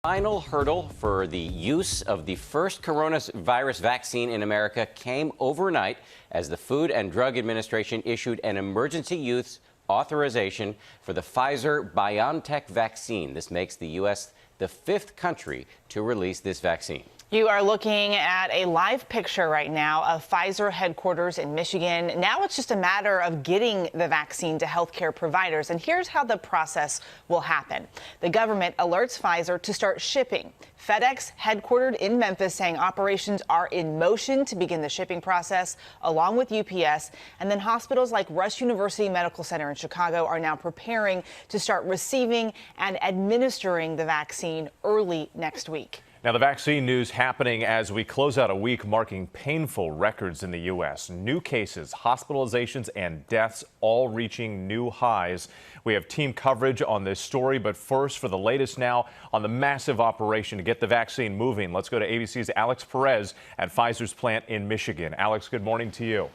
Final hurdle for the use of the first coronavirus vaccine in America came overnight as the Food and Drug Administration issued an emergency use authorization for the Pfizer-BioNTech vaccine. This makes the U.S. the fifth country to release this vaccine. You are looking at a live picture right now of Pfizer headquarters in Michigan. Now it's just a matter of getting the vaccine to healthcare providers. And here's how the process will happen. The government alerts Pfizer to start shipping. FedEx, headquartered in Memphis, saying operations are in motion to begin the shipping process, along with UPS. And then hospitals like Rush University Medical Center in Chicago are now preparing to start receiving and administering the vaccine early next week. Now, the vaccine news happening as we close out a week marking painful records in the U.S. New cases, hospitalizations, and deaths all reaching new highs. We have team coverage on this story, but first, for the latest now on the massive operation to get the vaccine moving, let's go to ABC's Alex Perez at Pfizer's plant in Michigan. Alex, good morning to you.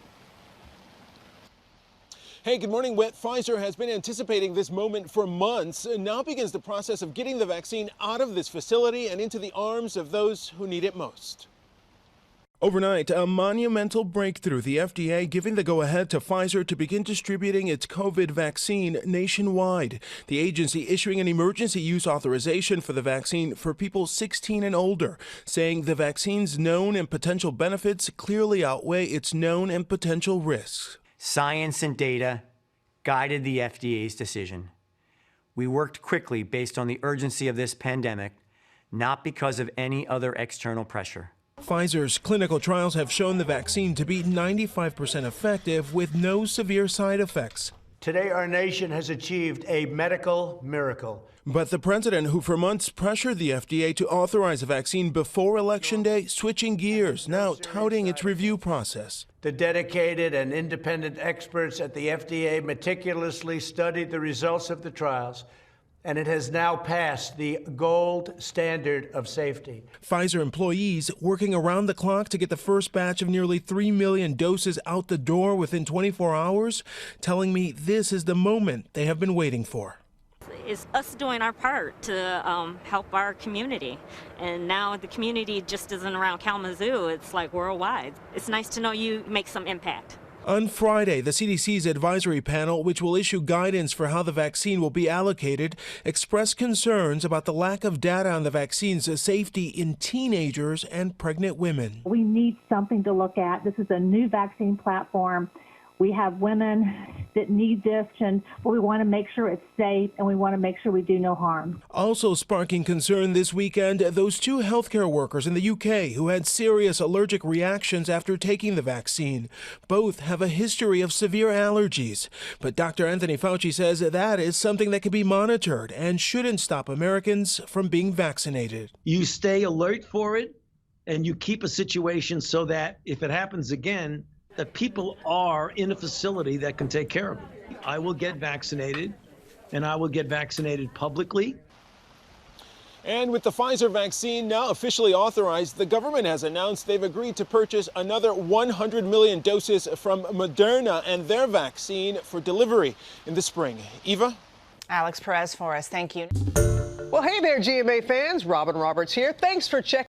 Hey, good morning, Whit. Pfizer has been anticipating this moment for months and now begins the process of getting the vaccine out of this facility and into the arms of those who need it most. Overnight, a monumental breakthrough, the FDA giving the go-ahead to Pfizer to begin distributing its COVID vaccine nationwide. The agency issuing an emergency use authorization for the vaccine for people 16 and older, saying the vaccine's known and potential benefits clearly outweigh its known and potential risks. Science and data guided the FDA's decision. We worked quickly based on the urgency of this pandemic, not because of any other external pressure. Pfizer's clinical trials have shown the vaccine to be 95% effective with no severe side effects. Today, our nation has achieved a medical miracle. But the president, who for months pressured the FDA to authorize a vaccine before Election Day, switching gears, now touting its review process. The dedicated and independent experts at the FDA meticulously studied the results of the trials, and it has now passed the gold standard of safety. Pfizer employees working around the clock to get the first batch of nearly 3 million doses out the door within 24 hours, telling me this is the moment they have been waiting for. It's us doing our part to help our community. And now the community just isn't around Kalamazoo, it's like worldwide. It's nice to know you make some impact. On Friday, the CDC's advisory panel, which will issue guidance for how the vaccine will be allocated, expressed concerns about the lack of data on the vaccine's safety in teenagers and pregnant women. We need something to look at. This is a new vaccine platform. We have women that need this, but we want to make sure it's safe and we want to make sure we do no harm. Also sparking concern this weekend, those two healthcare workers in the UK who had serious allergic reactions after taking the vaccine. Both have a history of severe allergies. But Dr. Anthony Fauci says that is something that can be monitored and shouldn't stop Americans from being vaccinated. You stay alert for it and you keep a situation so that if it happens again, that people are in a facility that can take care of it. I will get vaccinated, and I will get vaccinated publicly. And with the Pfizer vaccine now officially authorized, the government has announced they've agreed to purchase another 100 million doses from Moderna and their vaccine for delivery in the spring. Eva? Alex Perez for us. Thank you. Well, hey there, GMA fans. Robin Roberts here. Thanks for checking